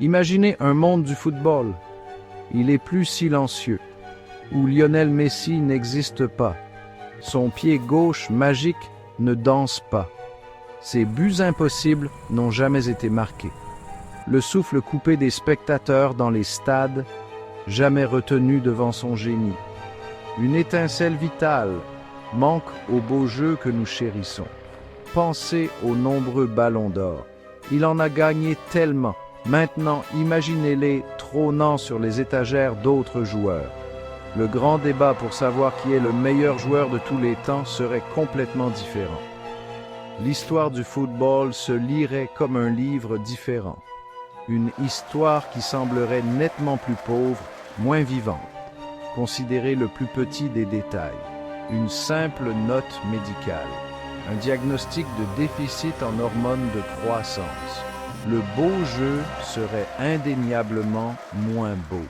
Imaginez un monde du football. Il est plus silencieux, où Lionel Messi n'existe pas. Son pied gauche magique ne danse pas. Ses buts impossibles n'ont jamais été marqués. Le souffle coupé des spectateurs dans les stades, jamais retenu devant son génie. Une étincelle vitale manque au beau jeu que nous chérissons. Pensez aux nombreux ballons d'or. Il en a gagné tellement. Maintenant, imaginez-les trônant sur les étagères d'autres joueurs. Le grand débat pour savoir qui est le meilleur joueur de tous les temps serait complètement différent. L'histoire du football se lirait comme un livre différent. Une histoire qui semblerait nettement plus pauvre, moins vivante. Considérez le plus petit des détails. Une simple note médicale. Un diagnostic de déficit en hormones de croissance. Le beau jeu serait indéniablement moins beau.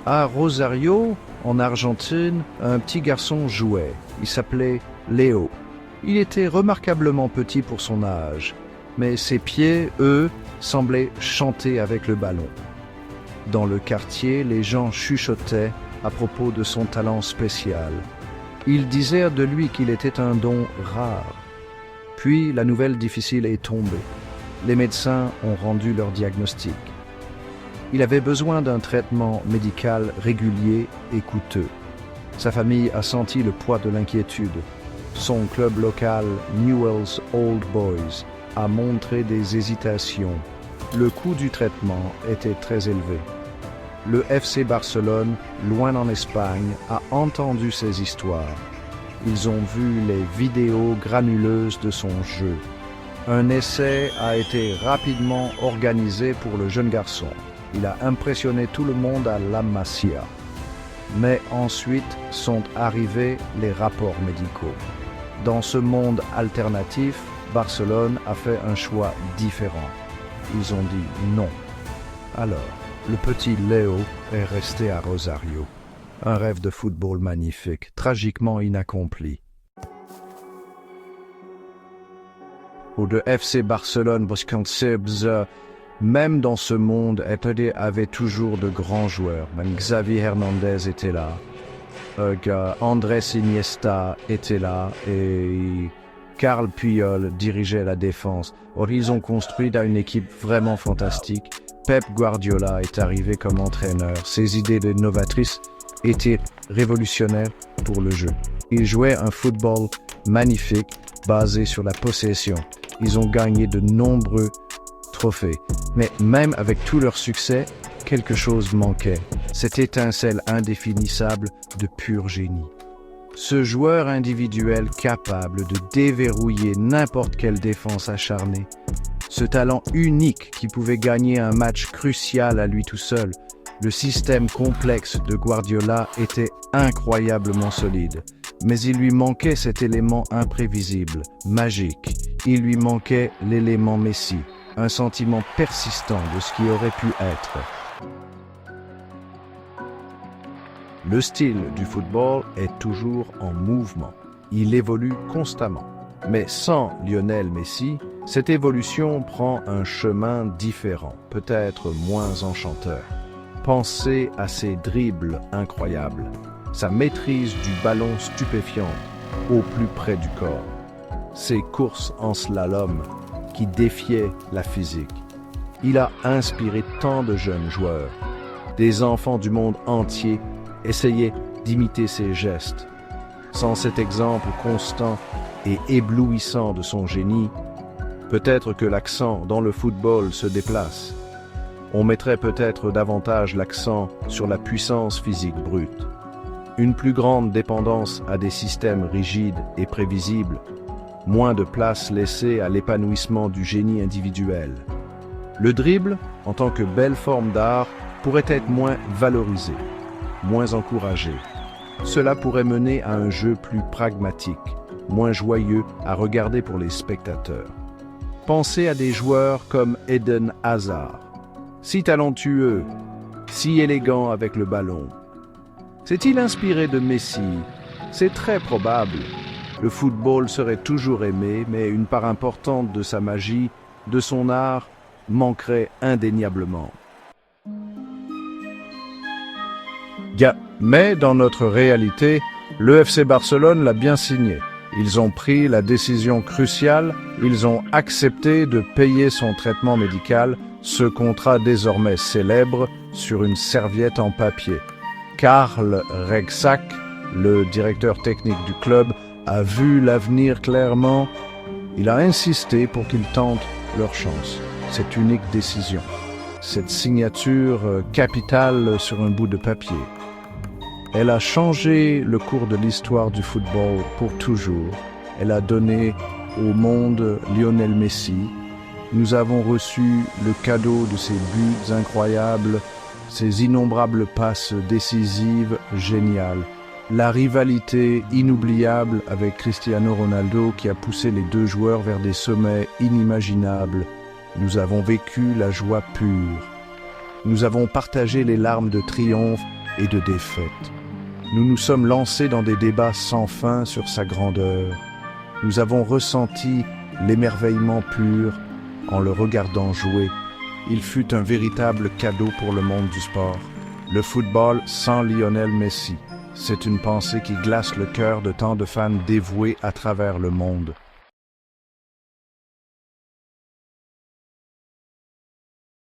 À Rosario, en Argentine, un petit garçon jouait. Il s'appelait Léo. Il était remarquablement petit pour son âge, mais ses pieds, eux, semblaient chanter avec le ballon. Dans le quartier, les gens chuchotaient à propos de son talent spécial. Ils disaient de lui qu'il était un don rare. Puis la nouvelle difficile est tombée. Les médecins ont rendu leur diagnostic. Il avait besoin d'un traitement médical régulier et coûteux. Sa famille a senti le poids de l'inquiétude. Son club local, Newell's Old Boys, a montré des hésitations. Le coût du traitement était très élevé. Le FC Barcelone, loin en Espagne, a entendu ces histoires. Ils ont vu les vidéos granuleuses de son jeu. Un essai a été rapidement organisé pour le jeune garçon. Il a impressionné tout le monde à La Masia. Mais ensuite sont arrivés les rapports médicaux. Dans ce monde alternatif, Barcelone a fait un choix différent. Ils ont dit non. Alors, le petit Léo est resté à Rosario. Un rêve de football magnifique, tragiquement inaccompli. Ou de FC Barcelone, parce qu'on sait, même dans ce monde, EPD avait toujours de grands joueurs. Même Xavi Hernandez était là. Andrés Iniesta était là. Et Carles Puyol dirigeait la défense. Or, ils ont construit une équipe vraiment fantastique. Pep Guardiola est arrivé comme entraîneur. Ses idées novatrices étaient révolutionnaires pour le jeu. Ils jouaient un football magnifique basé sur la possession. Ils ont gagné de nombreux trophées. Mais même avec tout leur succès, quelque chose manquait. Cette étincelle indéfinissable de pur génie. Ce joueur individuel capable de déverrouiller n'importe quelle défense acharnée. Ce talent unique qui pouvait gagner un match crucial à lui tout seul. Le système complexe de Guardiola était incroyablement solide. Mais il lui manquait cet élément imprévisible, magique. Il lui manquait l'élément Messi. Un sentiment persistant de ce qui aurait pu être. Le style du football est toujours en mouvement. Il évolue constamment. Mais sans Lionel Messi, cette évolution prend un chemin différent, peut-être moins enchanteur. Pensez à ses dribbles incroyables, sa maîtrise du ballon stupéfiante au plus près du corps, ses courses en slalom qui défiaient la physique. Il a inspiré tant de jeunes joueurs. Des enfants du monde entier essayaient d'imiter ses gestes. Sans cet exemple constant et éblouissant de son génie, peut-être que l'accent dans le football se déplace. On mettrait peut-être davantage l'accent sur la puissance physique brute. Une plus grande dépendance à des systèmes rigides et prévisibles, moins de place laissée à l'épanouissement du génie individuel. Le dribble, en tant que belle forme d'art, pourrait être moins valorisé, moins encouragé. Cela pourrait mener à un jeu plus pragmatique, moins joyeux à regarder pour les spectateurs. Pensez à des joueurs comme Eden Hazard, si talentueux, si élégant avec le ballon. S'est-il inspiré de Messi? C'est très probable. Le football serait toujours aimé, mais une part importante de sa magie de son art manquerait indéniablement. Mais dans notre réalité, le FC Barcelone l'a bien signé. Ils ont pris la décision cruciale, ils ont accepté de payer son traitement médical, ce contrat désormais célèbre sur une serviette en papier. Karl Rexach, le directeur technique du club, a vu l'avenir clairement. Il a insisté pour qu'ils tentent leur chance. Cette unique décision, cette signature capitale sur un bout de papier. Elle a changé le cours de l'histoire du football pour toujours. Elle a donné au monde Lionel Messi. Nous avons reçu le cadeau de ses buts incroyables, ses innombrables passes décisives géniales. La rivalité inoubliable avec Cristiano Ronaldo qui a poussé les deux joueurs vers des sommets inimaginables. Nous avons vécu la joie pure. Nous avons partagé les larmes de triomphe et de défaite. Nous nous sommes lancés dans des débats sans fin sur sa grandeur. Nous avons ressenti l'émerveillement pur en le regardant jouer. Il fut un véritable cadeau pour le monde du sport. Le football sans Lionel Messi. C'est une pensée qui glace le cœur de tant de fans dévoués à travers le monde.